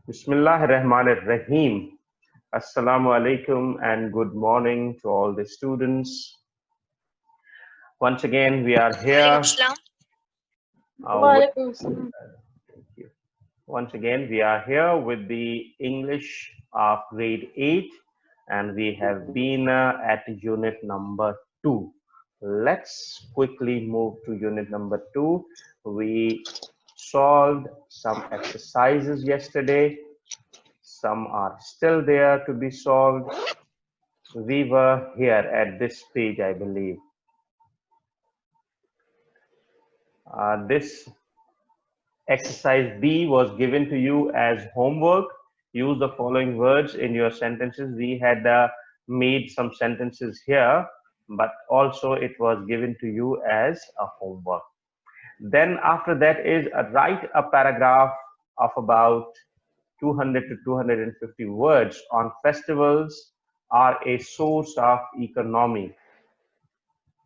Bismillahirrahmanirrahim. Assalamu alaikum and good morning to all the students. Once again, we are here. Once again, we are here with the English of grade 8 and we have been at unit number 2. Let's quickly move to unit number 2. We solved some exercises yesterday. Some are still there to be solved. We were here at this page, I believe. This exercise B was given to you as homework. Use the following words in your sentences. We had made some sentences here, but also it was given to you as a homework. Then after that is write a paragraph of about 200 to 250 words on festivals are a source of economy.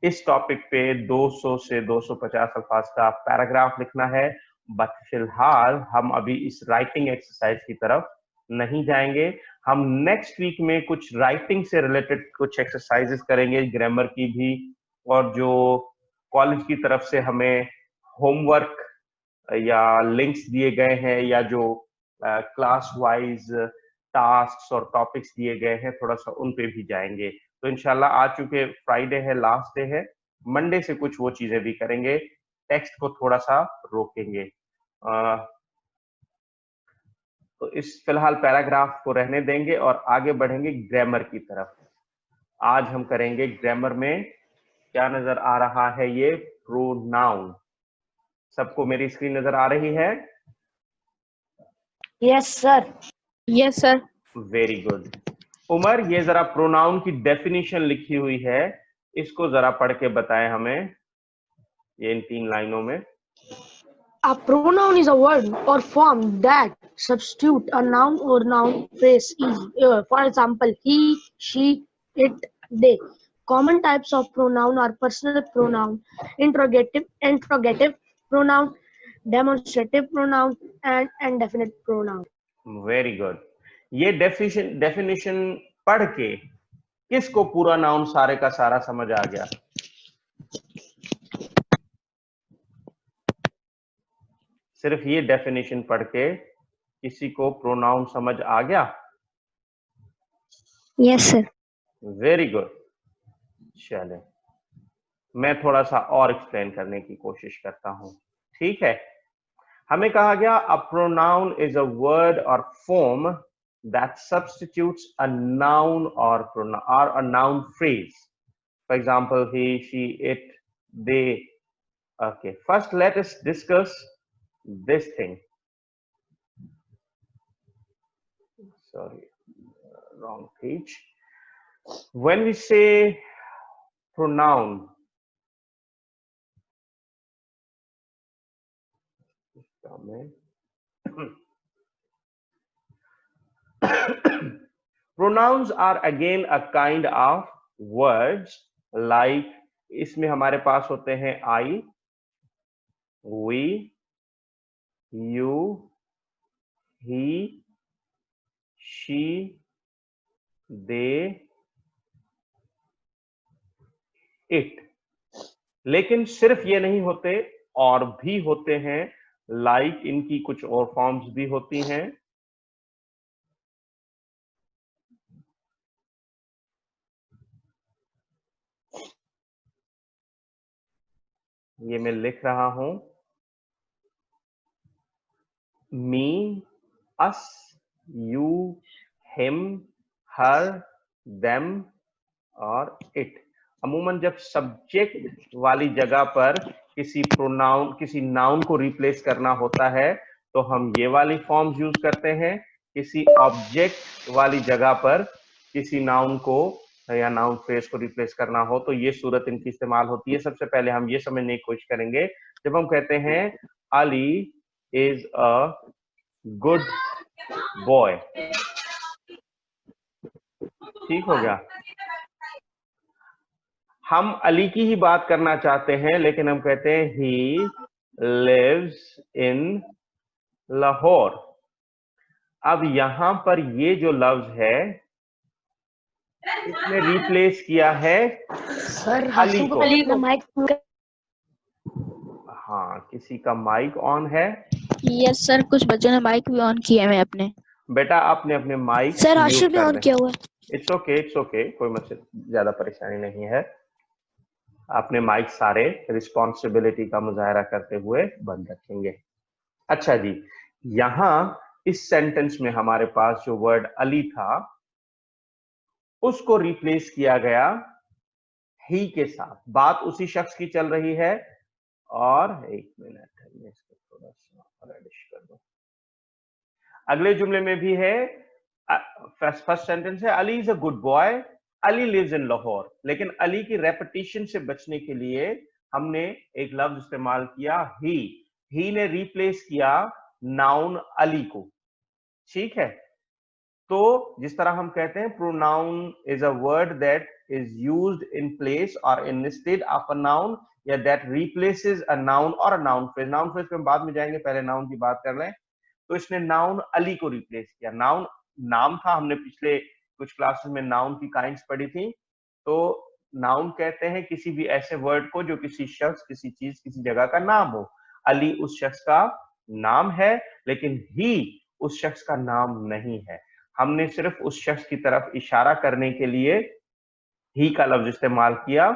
इस topic पे 200 से 250 अल्फाज का paragraph लिखना है, but फिलहाल हम अभी इस राइटिंग एक्सरसाइज की तरफ नहीं जाएंगे. हम नेक्स्ट वीक में कुछ राइटिंग से रिलेटेड कुछ एक्सरसाइजेस करेंगे, ग्रामर की भी, और जो कॉलेज की तरफ से हमें होमवर्क या लिंक्स दिए गए हैं या जो क्लास वाइज टास्क्स और टॉपिक्स दिए गए हैं, थोड़ा सा उन पे भी जाएंगे. तो इंशाल्लाह आज चूंकि फ्राइडे है, लास्ट डे है, मंडे से कुछ वो चीजें भी करेंगे, टेक्स्ट को थोड़ा सा रोकेंगे. तो इस फिलहाल पैराग्राफ को रहने देंगे और आगे बढ़ेंगे ग्रामर की तरफ. आज हम करेंगे ग्रामर में क्या नजर आ रहा है, ये प्रोनाउन. सबको मेरी स्क्रीन नजर आ रही है? Yes sir. Yes sir. Very good. Umar, ये जरा प्रोनाउन की डेफिनेशन लिखी हुई है, इसको जरा पढ़ के बताएं हमें, ये इन 3 लाइनों में. A pronoun is a word or form that substitute a noun or noun phrase is, for example, he, she, it, they. Common types of pronoun are personal pronoun, interrogative pronoun, demonstrative pronoun, and indefinite pronoun. Very good. ये definition पढ़ के किसको पूरा noun सारे का सारा समझ आ गया? सिर्फ ये डेफिनेशन पढ़ के किसी को प्रोनाउन समझ आ गया? Yes sir. Very good. चले, मैं थोड़ा सा और एक्सप्लेन करने की कोशिश करता हूं. ठीक है, हमें कहा गया a pronoun is a word और form that substitutes a noun or a noun phrase. For example, he, she, it, they. Okay, first let us discuss this thing. Sorry, wrong page. When we say pronoun, pronouns are again a kind of words like, इसमें हमारे पास होते हैं I, we, you, he, she, they, it. लेकिन सिर्फ ये नहीं होते, और भी होते हैं, like इनकी कुछ और फॉर्म्स भी होती हैं. ये मैं लिख रहा हूं, me, us, you, him, her, them और it. अमूमन जब सब्जेक्ट वाली जगह पर किसी प्रोनाउन, किसी नाउन को रिप्लेस करना होता है तो हम ये वाली फॉर्म्स यूज करते हैं. किसी ऑब्जेक्ट वाली जगह पर किसी नाउन को या नाउन फ्रेज को रिप्लेस करना हो तो ये सूरत इनकी इस्तेमाल होती है. सबसे पहले हम ये समझने की कोशिश करेंगे, जब हम कहते हैं Ali is a good boy, ठीक हो गया. हम अली की ही बात करना चाहते हैं, लेकिन हम कहते हैं ही लिव्स इन लाहौर. अब यहां पर ये जो लफ्ज है इसने रिप्लेस किया है सर अली को। माइक। हाँ, किसी का माइक ऑन है? यस सर, कुछ बच्चों ने माइक भी ऑन किया है अपने। बेटा आपने अपने माइक सर म्यूट आशिफ ने कर ऑन दें। किया हुआ है। इट्स ओके, कोई मुझसे ज्यादा परेशानी नहीं है। अपने माइक सारे रिस्पॉन्सिबिलिटी का मुजाहरा करते हुए बंद रखेंगे। अच्छा जी, यहां इस सेंटेंस में हमारे पास जो वर्ड अली था उसको रिप्लेस किया गया ही के साथ। बात उसी शख्स की चल रही है। और एक मिनट, मैं इसको थोड़ा सा रेडिश कर दूं। अगले जुमले में भी है, फर्स्ट सेंटेंस है Ali is a good boy, Ali lives in Lahore. लेकिन अली की रेपिटेशन से बचने के लिए हमने एक लफ्ज इस्तेमाल किया ही ने रिप्लेस किया नाउन अली को। ठीक है, तो जिस तरह हम कहते हैं pronoun is a word that is used in place और इंस्टेड ऑफ अ नाउन, या दैट रिप्लेसेस अ नाउन और a noun phrase. Noun phrase पे हम बाद में जाएंगे, पहले नाउन की बात कर रहे हैं। तो इसने नाउन अली को रिप्लेस किया। नाउन नाम था, हमने पिछले कुछ क्लासेस में नाउन की काइंड्स पढ़ी थी। तो नाउन कहते हैं किसी भी ऐसे वर्ड को जो किसी शख्स, किसी चीज, किसी जगह का नाम हो। अली उस शख्स का नाम है, लेकिन ही उस शख्स का नाम नहीं है। हमने सिर्फ उस शख्स की तरफ इशारा करने के लिए ही का लफ्ज इस्तेमाल किया।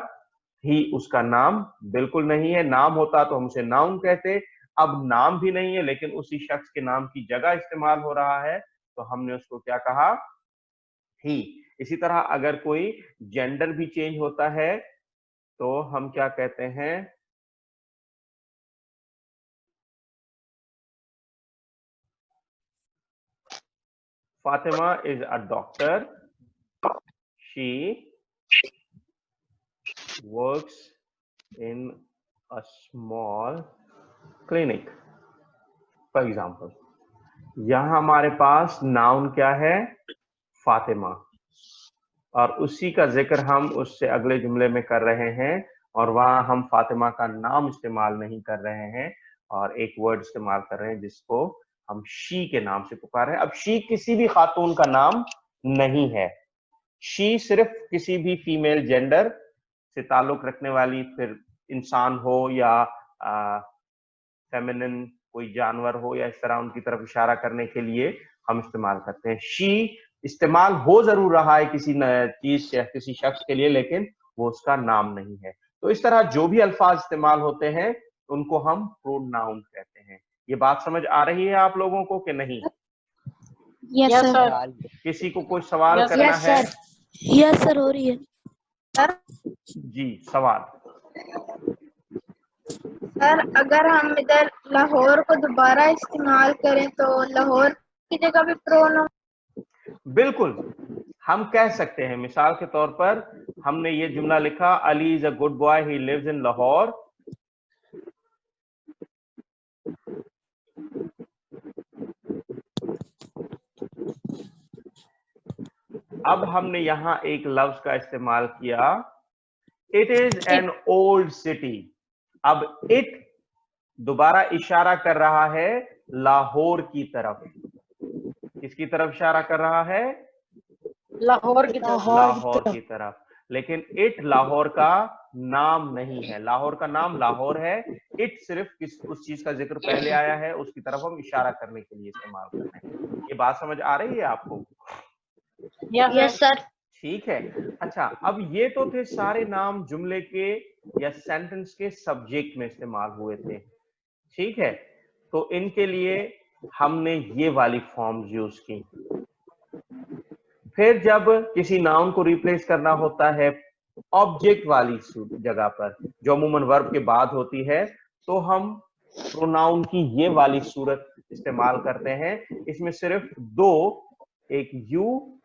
ही उसका नाम बिल्कुल नहीं है। नाम होता तो हम उसे नाउन कहते। अब नाम भी नहीं है, लेकिन उसी शख्स के नाम की जगह इस्तेमाल हो रहा है, तो हमने उसको क्या कहा? ही। इसी तरह अगर कोई जेंडर भी चेंज होता है तो हम क्या कहते हैं? Fatima is a doctor, she works in a small clinic, for example. यहां हमारे पास नाउन क्या है? फातिमा, और उसी का जिक्र हम उससे अगले जुमले में कर रहे हैं, और वहां हम फातिमा का नाम इस्तेमाल नहीं कर रहे हैं और एक वर्ड इस्तेमाल कर रहे हैं जिसको हम शी के नाम से पुकार रहे हैं। अब शी किसी भी खातून का नाम नहीं है। शी सिर्फ किसी भी फीमेल जेंडर से ताल्लुक रखने वाली, फिर इंसान हो या फेमिनिन कोई जानवर हो, या इस तरह उनकी तरफ इशारा करने के लिए हम इस्तेमाल करते हैं। शी इस्तेमाल हो जरूर रहा है किसी चीज या किसी शख्स के लिए, लेकिन वो उसका नाम नहीं है। तो इस तरह जो भी अल्फाज इस्तेमाल होते हैं उनको हम प्रोनाउन कहते हैं। ये बात समझ आ रही है आप लोगों को कि नहीं? Yes sir. किसी को कोई सवाल करना है? यस सर, हो रही है। जी, सवाल। सर अगर हम इधर लाहौर को दोबारा इस्तेमाल करें तो लाहौर की जगह भी प्रोनाउन? बिल्कुल, हम कह सकते हैं। मिसाल के तौर पर हमने ये जुमला लिखा, Ali is a good boy, he lives in Lahore. अब हमने यहां एक लफ्ज का इस्तेमाल किया, it is an old city. अब इट दोबारा इशारा कर रहा है लाहौर की तरफ। किसकी तरफ इशारा कर रहा है? लाहौर की तरफ। लाहौर की तरफ। लेकिन इट लाहौर का नाम नहीं है। लाहौर का नाम लाहौर है। इट सिर्फ उस चीज का जिक्र पहले आया है, उसकी तरफ हम इशारा करने के लिए इस्तेमाल कर रहे हैं। ये बात समझ आ रही है आपको? Yes sir. ठीक है। अच्छा, अब ये तो थे सारे नाम जुमले के या सेंटेंस के सब्जेक्ट में इस्तेमाल हुए थे। ठीक है, तो इनके लिए हमने ये वाली फॉर्म्स यूज की। फिर जब किसी नाउन को रिप्लेस करना होता है ऑब्जेक्ट वाली जगह पर, जो अमूमन वर्ब के बाद होती है, तो हम प्रोनाउन की ये वाली सूरत इस्तेमाल करते हैं। इसमें सिर्फ दो, एक यू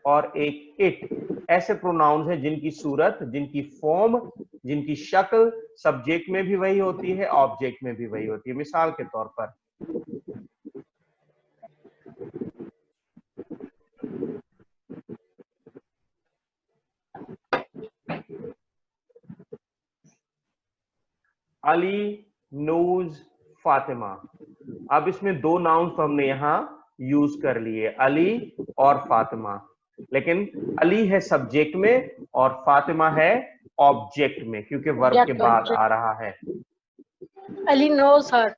और एक इट, ऐसे प्रोनाउंस हैं जिनकी सूरत, जिनकी फॉर्म, जिनकी शक्ल सब्जेक्ट में भी वही होती है, ऑब्जेक्ट में भी वही होती है। मिसाल के तौर पर अली नूज फातिमा। अब इसमें दो नाउन्स तो हमने यहां यूज कर लिए, अली और फातिमा। लेकिन अली है सब्जेक्ट में और फातिमा है ऑब्जेक्ट में, क्योंकि वर्ब के बाद आ रहा है। Ali knows her.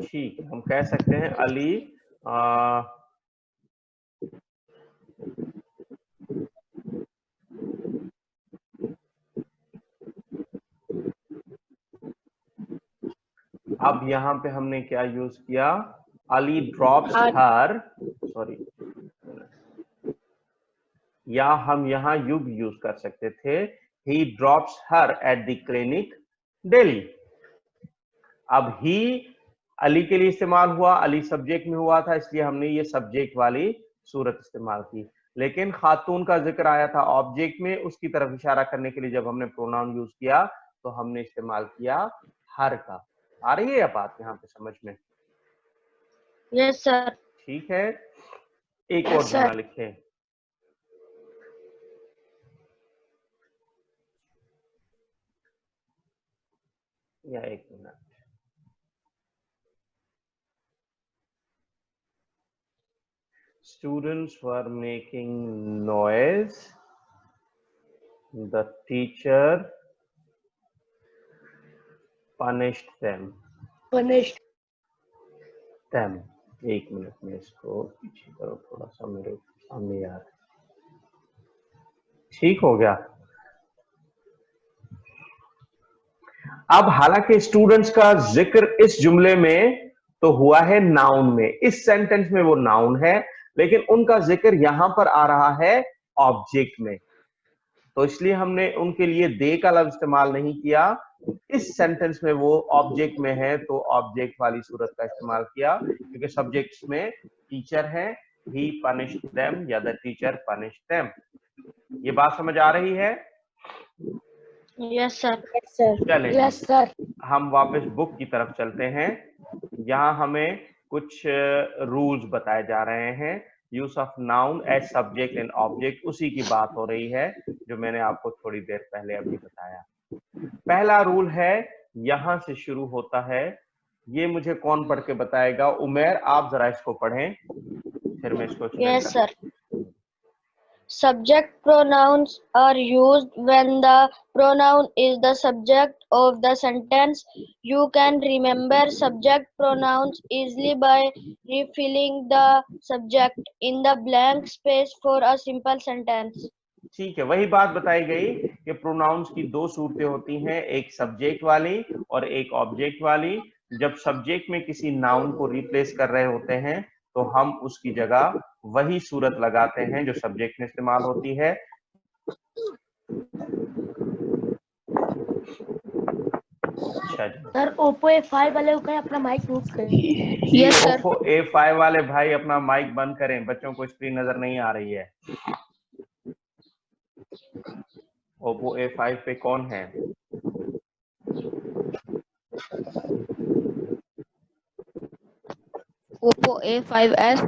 ठीक, हम कह सकते हैं अली अब यहाँ पे हमने क्या यूज किया, अली ड्रॉप्स हर, सॉरी, या हम यहाँ यू भी यूज कर सकते थे, ही drops her at the clinic daily. अब ही अली के लिए इस्तेमाल हुआ, अली सब्जेक्ट में हुआ था, इसलिए हमने ये सब्जेक्ट वाली सूरत इस्तेमाल की। लेकिन खातून का जिक्र आया था ऑब्जेक्ट में, उसकी तरफ इशारा करने के लिए जब हमने प्रोनाउन यूज किया तो हमने इस्तेमाल किया हर का। आ रही है बात यहाँ पे समझ में? Yes sir. ठीक है, एक और जुमला लिखें। या एक minute, students were making noise, the teacher punished them. एक मिनट में इसको पीछे करो थोड़ा सा, मेरे सामने यार, ठीक हो गया। अब हालांकि स्टूडेंट्स का जिक्र इस जुमले में तो हुआ है नाउन में, इस सेंटेंस में वो नाउन है, लेकिन उनका जिक्र यहां पर आ रहा है ऑब्जेक्ट में, तो इसलिए हमने उनके लिए दे का लफ्ज इस्तेमाल नहीं किया। इस सेंटेंस में वो ऑब्जेक्ट में है तो ऑब्जेक्ट वाली सूरत का इस्तेमाल किया, क्योंकि सब्जेक्ट्स में टीचर है, ही पनिश्ड देम या द टीचर पनिश्ड देम। ये बात समझ आ रही है? Yes sir. चलें, यस सर। हम वापस बुक की तरफ चलते हैं। यहाँ हमें कुछ रूल्स बताए जा रहे हैं। Use of noun as subject and object, उसी की बात हो रही है जो मैंने आपको थोड़ी देर पहले अभी बताया। पहला रूल है, यहां से शुरू होता है, ये मुझे कौन पढ़ के बताएगा? उमेर, आप जरा इसको पढ़ें, फिर मैं इसको explain yes sir. Subject pronouns are used when the pronoun is the subject of the sentence. You can remember subject pronouns easily by refilling the subject in the blank space for a simple sentence. ठीक है, वही बात बताई गई कि pronounce की दो सूरतें होती हैं, एक सब्जेक्ट वाली और एक ऑब्जेक्ट वाली। जब सब्जेक्ट में किसी नाउन को रिप्लेस कर रहे होते हैं तो हम उसकी जगह वही सूरत लगाते हैं जो सब्जेक्ट में इस्तेमाल होती है। अच्छा जी सर, ओप्पो A5 वाले को अपना माइक म्यूट करें। Yes sir. ओप्पो A5 वाले भाई अपना माइक बंद करें, बच्चों को स्क्रीन नजर नहीं आ रही है। ओप्पो A5 पे कौन है? Oppo A5s।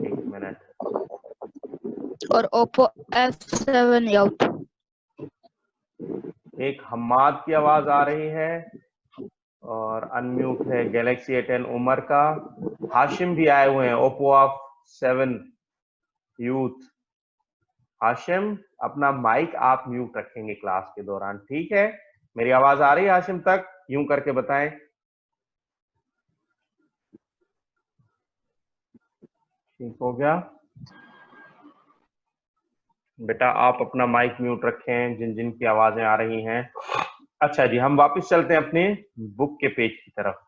एक मिनट। और ओप्पो F7 आउट। एक हम्माद की आवाज आ रही है और अनम्यूट है गैलेक्सी A10 उमर का। हाशिम भी आए हुए हैं, ओप्पो F7 यूथ। हाशिम, अपना माइक आप म्यूट रखेंगे क्लास के दौरान, ठीक है? मेरी आवाज आ रही है हाशिम तक? यूं करके बताएं। ठीक हो गया बेटा, आप अपना माइक म्यूट रखें जिन जिन की आवाजें आ रही हैं। अच्छा जी, हम वापस चलते हैं अपने बुक के पेज की तरफ।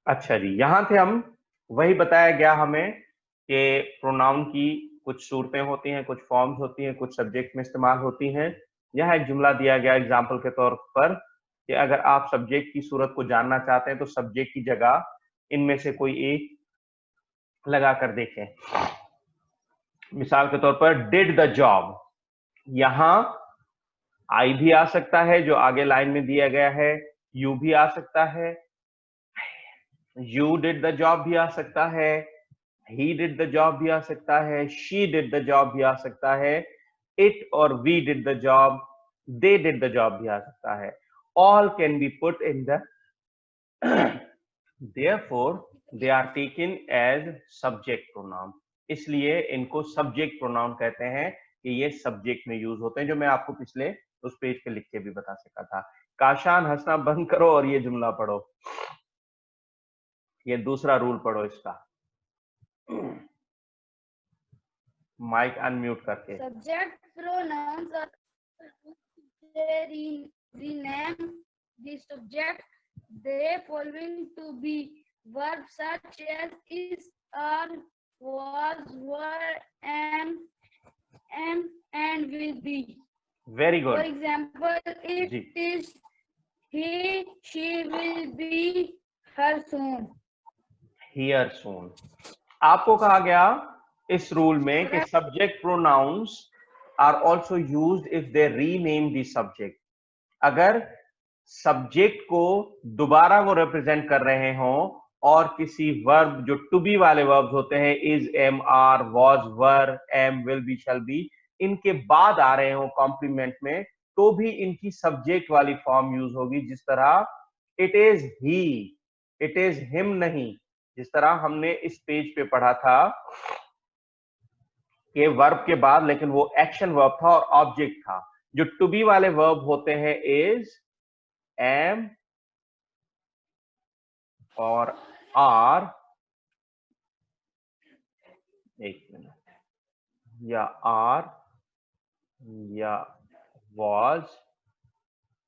अच्छा जी, यहां थे हम, वही बताया गया हमें कि प्रोनाउन की कुछ सूरतें होती हैं, कुछ फॉर्म्स होती हैं, कुछ सब्जेक्ट में इस्तेमाल होती हैं। यहाँ एक जुमला दिया गया एग्जाम्पल के तौर पर कि अगर आप सब्जेक्ट की सूरत को जानना चाहते हैं तो सब्जेक्ट की जगह इनमें से कोई एक लगा कर देखें। मिसाल के तौर पर डिड द जॉब, यहां आई भी आ सकता है जो आगे लाइन में दिया गया है, यू भी आ सकता है, यू डिड द जॉब भी आ सकता है, ही डिड द जॉब भी आ सकता है, शी डिड द जॉब भी आ सकता है, इट और we did the job, they did the job भी आ सकता है. All can be put in the therefore they are taken as subject pronoun. इसलिए इनको सब्जेक्ट प्रोनाउन कहते हैं कि ये सब्जेक्ट में यूज होते हैं, जो मैं आपको पिछले उस पेज पे लिख के भी बता सका था. काशान हंसना बंद करो और ये जुमला पढ़ो. ये दूसरा रूल पढ़ो इसका. माइक अनम्यूट करके. Subject pronouns are they rename the subject. They following to be verbs such as is, are, was, were, am, and will be. Very For good. example, it is he, she will be her soon. Here soon. आपको कहा गया इस rule में कि subject pronouns are also used if they rename the subject. अगर subject को दोबारा वो रिप्रेजेंट कर रहे हों और किसी वर्ब जो टू बी वाले वर्ब्स होते हैं, is, am, are, was, were, am, will be, shall be, इनके बाद आ रहे हों कॉम्प्लीमेंट में, तो भी इनकी सब्जेक्ट वाली फॉर्म यूज होगी. जिस तरह it is he, it is him नहीं. जिस तरह हमने इस पेज पे पढ़ा था कि वर्ब के बाद लेकिन वो एक्शन वर्ब था और ऑब्जेक्ट था. जो टू बी वाले वर्ब होते हैं इज, एम और आर, एक मिनट, या आर या was,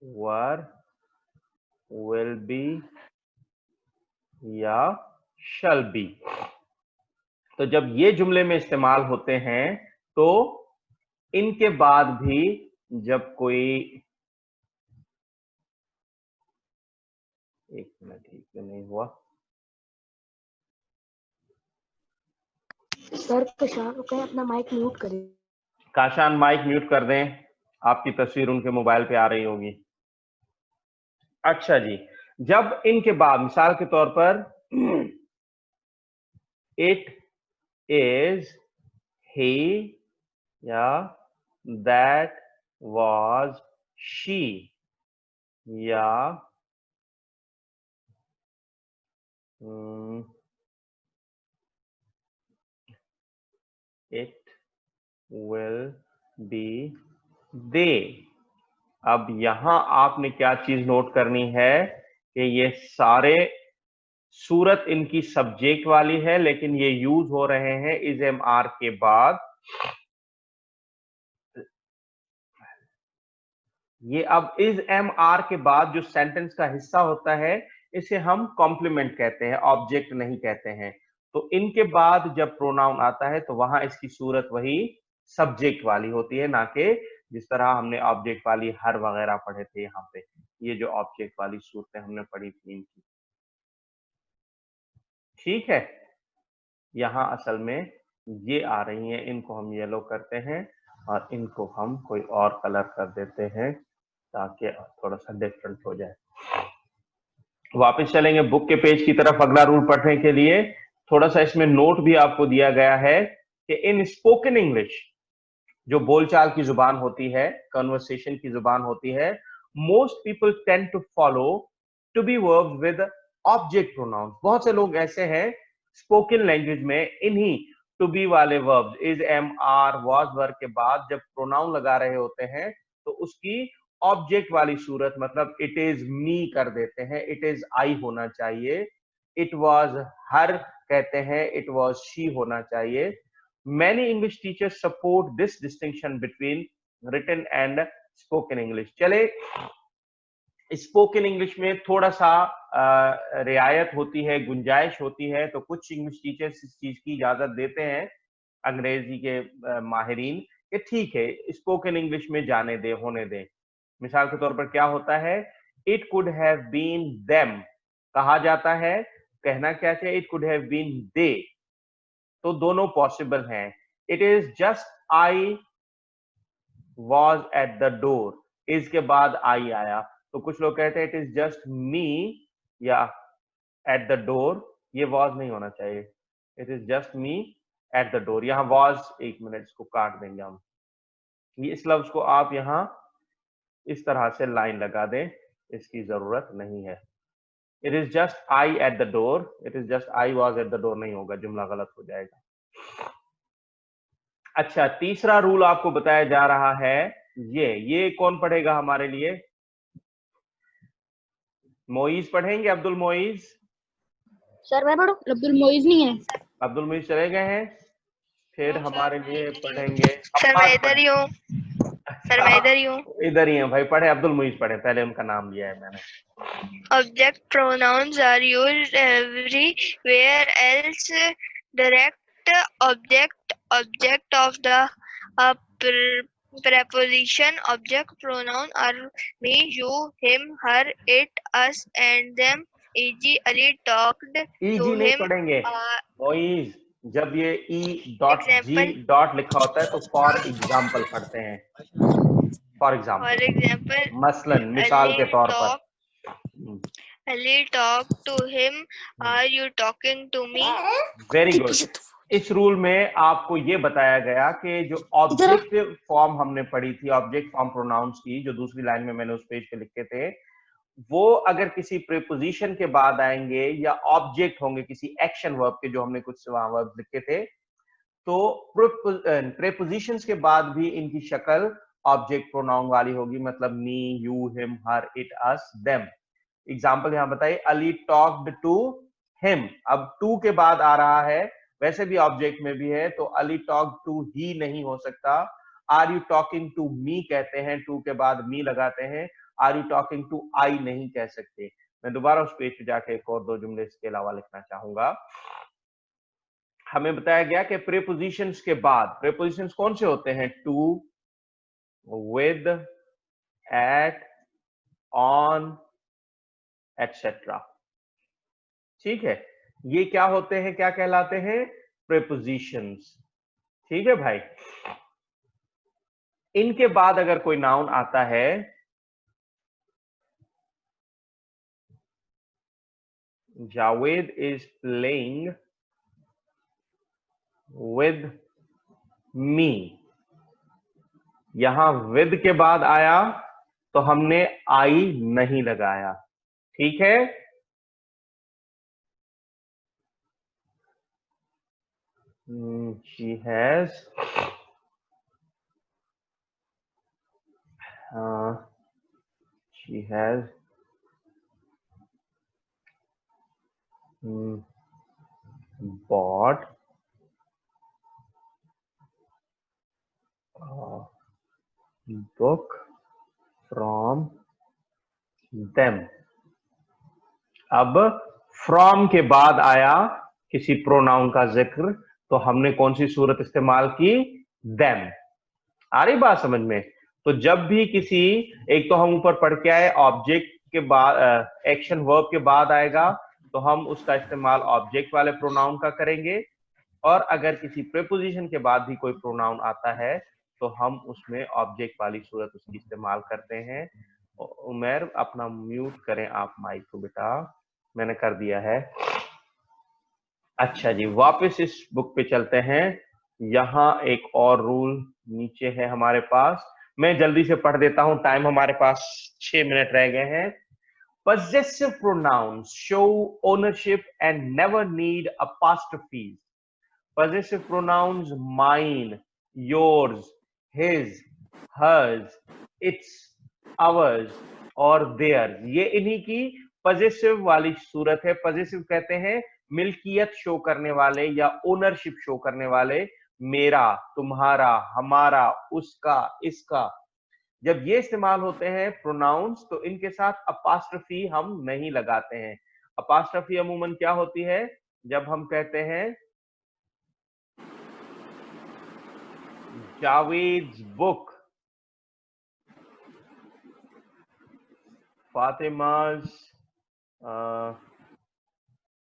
were, will be या shall be. तो जब ये जुमले में इस्तेमाल होते हैं तो इनके बाद भी जब कोई, एक मिनट, ठीक से नहीं हुआ सर काशान को कहें अपना माइक म्यूट करें. काशान माइक म्यूट कर दें, आपकी तस्वीर उनके मोबाइल पे आ रही होगी. अच्छा जी, जब इनके बाद मिसाल के तौर पर इट इज ही या दैट वाज शी या इट विल बी दे. अब यहां आपने क्या चीज नोट करनी है कि ये सारे सूरत इनकी सब्जेक्ट वाली है, लेकिन ये यूज हो रहे हैं इज, एम, आर के बाद. ये अब इज, एम, आर के बाद जो सेंटेंस का हिस्सा होता है इसे हम कॉम्प्लीमेंट कहते हैं, ऑब्जेक्ट नहीं कहते हैं. तो इनके बाद जब प्रोनाउन आता है तो वहां इसकी सूरत वही सब्जेक्ट वाली होती है, ना कि जिस तरह हमने ऑब्जेक्ट वाली हर वगैरह पढ़े थे. यहाँ पे ये जो ऑब्जेक्ट वाली सूरतें हमने पढ़ी थी इनकी, ठीक है. यहाँ असल में ये आ रही हैं, इनको हम येलो करते हैं और इनको हम कोई और कलर कर देते हैं ताकि थोड़ा सा डिफरेंट हो जाए. वापस चलेंगे बुक के पेज की तरफ अगला रूल पढ़ने के लिए. थोड़ा सा इसमें नोट भी आपको दिया गया है कि इन स्पोकन इंग्लिश, जो बोलचाल की जुबान होती है, कन्वर्सेशन की जुबान होती है, most people tend to follow to be verbs with object pronouns. बहुत से लोग ऐसे हैं स्पोकन लैंग्वेज में इन्हीं टू बी वाले verbs is, am, are, was, were के बाद जब प्रोनाउन लगा रहे होते हैं तो उसकी ऑब्जेक्ट वाली सूरत, मतलब इट इज मी कर देते हैं. इट इज आई होना चाहिए. इट वाज हर कहते हैं, इट वाज शी होना चाहिए. Many English teachers support this distinction between written and spoken English. चले, स्पोकन इंग्लिश में थोड़ा सा रियायत होती है, गुंजाइश होती है, तो कुछ इंग्लिश टीचर्स इस चीज की इजाजत देते हैं अंग्रेजी के माहिरीन कि ठीक है स्पोकन इंग्लिश में जाने दे, होने दे. मिसाल के तौर पर क्या होता है, it could have been them कहा जाता है, कहना क्या चाहिए, it could have been they. तो दोनों पॉसिबल हैं. It is just I was at the door, इसके बाद आई आया, तो कुछ लोग कहते हैं इट इज जस्ट मी या एट द डोर, ये वॉज नहीं होना चाहिए, it is just me at the door. यहां वॉज, एक मिनट इसको काट देंगे हम, इस लफ्ज को आप यहाँ इस तरह से लाइन लगा दें, इसकी जरूरत नहीं है। It is just I eight the door, it is just I was at the door नहीं होगा, जुमला गलत हो जाएगा। अच्छा, तीसरा रूल आपको बताया जा रहा है, ये कौन पढ़ेगा हमारे लिए? मोईज पढ़ेंगे? अब्दुल मोईज? सर मैं पढ़ूं? अब्दुल मोइज नहीं है। अब्दुल मोईज चले गए हैं? फिर नो, हमारे सर, लिए मैं पढ़ेंगे सर मैं इधर ही हूँ। सर मैं इधर ही हूँ। इधर ही है भाई, पढ़े अब्दुल मोईज पढ़े, पहले उनका नाम लिया है मैंने। Object pronouns are used everywhere else. Direct object, object of the preposition. Object pronoun are me, you, him, her, it, us, and them. E.g. Ali talked to easy नहीं him. पढ़ेंगे मोईज, जब ये E dot G Example. Dot लिखा होता है तो for example पढ़ते हैं। फॉर For एग्जाम्पल, example, मसलन मिसाल के तौर पर। Ali talked to him. Are you talking to me? Very good. इस रूल में आपको ये बताया गया कि जो ऑब्जेक्टिव फॉर्म हमने पढ़ी थी, ऑब्जेक्ट फॉर्म प्रोनाउंस की, जो दूसरी लाइन में मैंने उस पेज पे लिखे थे, वो अगर किसी प्रीपोजिशन के बाद आएंगे या ऑब्जेक्ट होंगे किसी एक्शन वर्ब के, जो हमने कुछ वर्ब लिखे थे, तो प्रीपोजिशंस के बाद भी इनकी शक्ल ऑब्जेक्ट प्रोनाउन वाली होगी, मतलब me, you, him, her, it, us, them. Example यहां बताइए, अली टॉक्ड टू हिम। अब टू के बाद आ रहा है, वैसे भी ऑब्जेक्ट में भी है, तो अली टॉक टू ही नहीं हो सकता। Are you talking to me कहते हैं, टू के बाद मी लगाते हैं। Are you talking to I नहीं कह सकते। मैं दोबारा उस पेज पे जाके एक और दो जुमले इसके अलावा लिखना चाहूंगा। हमें बताया गया कि प्रीपोजिशंस के बाद, प्रीपोजिशंस कौन से होते हैं? To, with, at, on, etcetera. ठीक है, ये क्या होते हैं, क्या कहलाते हैं? प्रीपोजिशंस। ठीक है भाई। इनके बाद अगर कोई नाउन आता है, Javed is playing with me, यहां विद के बाद आया तो हमने आई नहीं लगाया। ठीक है, she has bought book from them। अब फ्रॉम के बाद आया किसी प्रोनाउन का जिक्र, तो हमने कौन सी सूरत इस्तेमाल की? देम। आ रही बात समझ में? तो जब भी किसी, एक तो हम ऊपर पढ़ के आए, ऑब्जेक्ट के बाद एक्शन वर्ब के बाद आएगा तो हम उसका इस्तेमाल ऑब्जेक्ट वाले प्रोनाउन का करेंगे, और अगर किसी प्रीपोजिशन के बाद भी कोई प्रोनाउन आता है तो हम उसमें ऑब्जेक्ट वाली सूरत उसकी इस्तेमाल करते हैं। उमर अपना म्यूट करें आप माइक को बेटा, मैंने कर दिया है। अच्छा जी, वापस इस बुक पे चलते हैं। यहाँ एक और रूल नीचे है हमारे पास, मैं जल्दी से पढ़ देता हूं, टाइम हमारे पास 6 मिनट रह गए हैं। Possessive pronouns show ownership and never need apostrophes. Possessive pronouns mine, yours, his, hers, its, ours और theirs, ये इन्हीं की possessive वाली सूरत है। possessive कहते हैं मिल्कियत शो करने वाले या ओनरशिप शो करने वाले, मेरा, तुम्हारा, हमारा, उसका, इसका। जब ये इस्तेमाल होते हैं प्रोनाउंस, तो इनके साथ अपास्ट्रफी हम नहीं लगाते हैं। अपास्ट्रफी अमूमन क्या होती है? जब हम कहते हैं Javed's book, Fatima's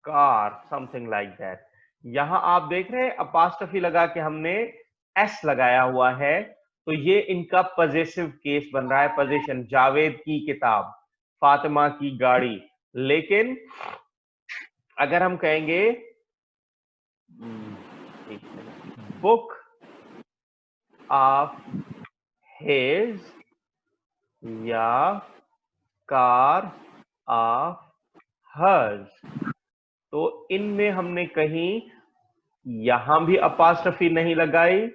car, something like that. यहां आप देख रहे हैं अपास्ट्रफी लगा के हमने एस लगाया हुआ है, तो ये इनका पजेसिव केस बन रहा है। पोजीशन, जावेद की किताब, फातिमा की गाड़ी। लेकिन अगर हम कहेंगे बुक ऑफ his या car of hers। तो इनमें हमने कहीं यहां भी अपास्ट्रफी नहीं लगाई,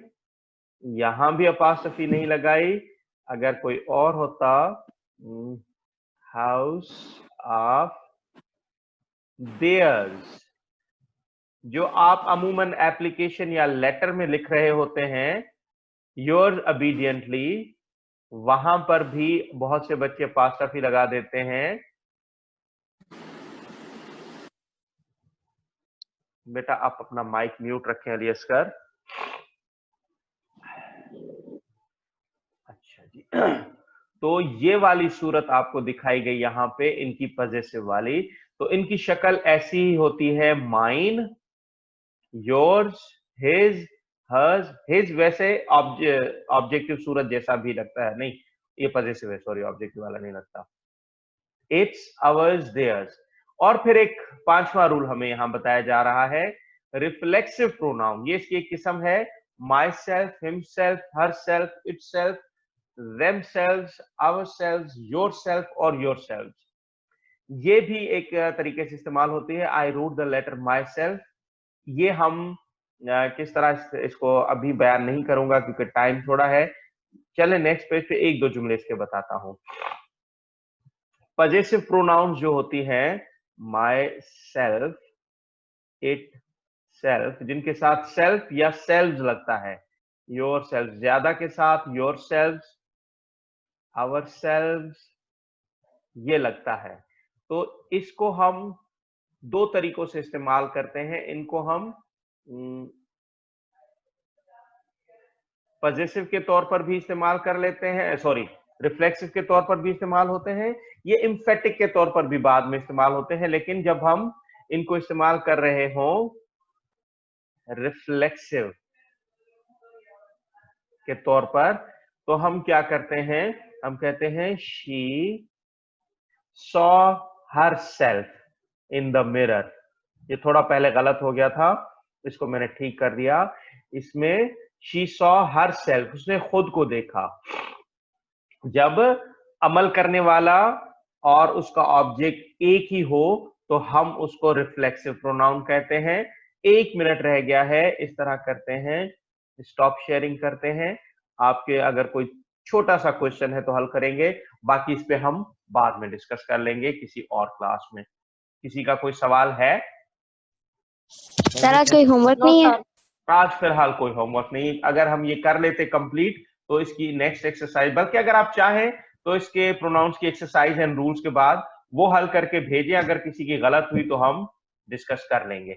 यहां भी अपास्ट्रफी नहीं लगाई। अगर कोई और होता, हाउस ऑफ देयर्स, जो आप अमूमन एप्लीकेशन या लेटर में लिख रहे होते हैं, योर ओबीडियंटली, वहां पर भी बहुत से बच्चे अपास्ट्रफी लगा देते हैं। बेटा आप अपना माइक म्यूट रखें अलियस्कर। अच्छा जी। तो ये वाली सूरत आपको दिखाई गई यहां पे, इनकी पॉजेसिव वाली। तो इनकी शक्ल ऐसी ही होती है, mine, yours, his, hers. His वैसे ऑब्जेक्टिव सूरत जैसा भी लगता है, नहीं ये पॉजेसिव है, सॉरी ऑब्जेक्टिव वाला नहीं लगता। Its, ours, theirs. और फिर एक पांचवा रूल हमें यहां बताया जा रहा है, रिफ्लेक्सिव प्रोनाउन। ये इसकी एक किस्म है, my self, himself, her self, it self, themselves, ourselves, yourself और yourselves। ये भी एक तरीके से इस्तेमाल होती है, I wrote the letter myself। ये हम किस तरह इसको अभी बयान नहीं करूंगा क्योंकि टाइम थोड़ा है। चले नेक्स्ट पेज पे एक दो जुमले इसके बताता हूं। पॉजेसिव प्रोनाउंस जो होती है, माई सेल्फ, इट सेल्फ, जिनके साथ सेल्फ या सेल्व्स लगता है, योर सेल्फ ज्यादा के साथ योर सेल्व्स, आवर सेल्व्स ये लगता है। तो इसको हम दो तरीकों से इस्तेमाल करते हैं। इनको हम पॉजेसिव के तौर पर भी इस्तेमाल कर लेते हैं, सॉरी रिफ्लेक्सिव के तौर पर भी इस्तेमाल होते हैं, ये एम्फेटिक के तौर पर भी बाद में इस्तेमाल होते हैं। लेकिन जब हम इनको इस्तेमाल कर रहे हों रिफ्लेक्सिव के तौर पर, तो हम क्या करते हैं, हम कहते हैं she saw her self in the mirror. ये थोड़ा पहले गलत हो गया था, इसको मैंने ठीक कर दिया। इसमें शी सॉ हर सेल्फ, उसने खुद को देखा। जब अमल करने वाला और उसका ऑब्जेक्ट एक ही हो तो हम उसको रिफ्लेक्सिव प्रोनाउन कहते हैं। 1 मिनट रह गया है, इस तरह करते हैं, स्टॉप शेयरिंग करते हैं। आपके अगर कोई छोटा सा क्वेश्चन है तो हल करेंगे, बाकी इस पे हम बाद में डिस्कस कर लेंगे किसी और क्लास में। किसी का कोई सवाल है? सर आज कोई होमवर्क नहीं है? आज फिलहाल कोई होमवर्क नहीं। अगर हम ये कर लेते कंप्लीट तो इसकी नेक्स्ट एक्सरसाइज, बल्कि अगर आप चाहें तो इसके प्रोनाउंस की एक्सरसाइज एंड रूल्स के बाद वो हल करके भेजें। अगर किसी की गलत हुई तो हम डिस्कस कर लेंगे,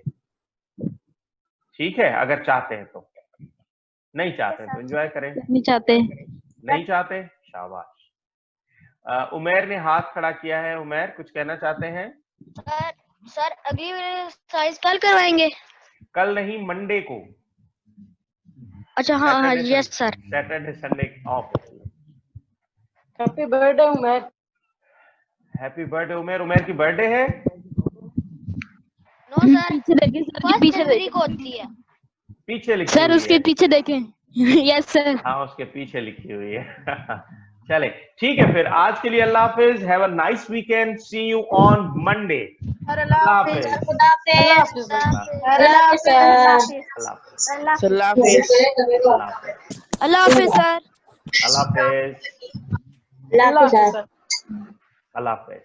ठीक है? अगर चाहते हैं तो। नहीं चाहते तो एंजॉय करें। नहीं चाहते। नहीं चाहते, शाबाश। उमेर ने हाथ खड़ा किया है। उमेर कुछ कहना चाहते हैं? सर अगली एक्सरसाइज कल करवाएंगे? कल नहीं, मंडे को। अच्छा हाँ yes sir. Saturday Sunday off. Happy birthday Umer. Happy birthday Umer. Umer की बर्थडे है? नो सर, पीछे देखें सर, फर्स्ट पीछे जनवरी देखें को होती है। पीछे लिखी सर, हुई उसके है। पीछे देखें। Yes sir. हाँ उसके पीछे लिखी हुई है। चले ठीक है, फिर आज के लिए अल्लाह हाफिज। Have a nice weekend. See you on Monday. Allah हाफिज। अल्लाह हाफिज सर। अल्लाह हाफिज। अल्लाह हाफिज। अल्लाह हाफिज।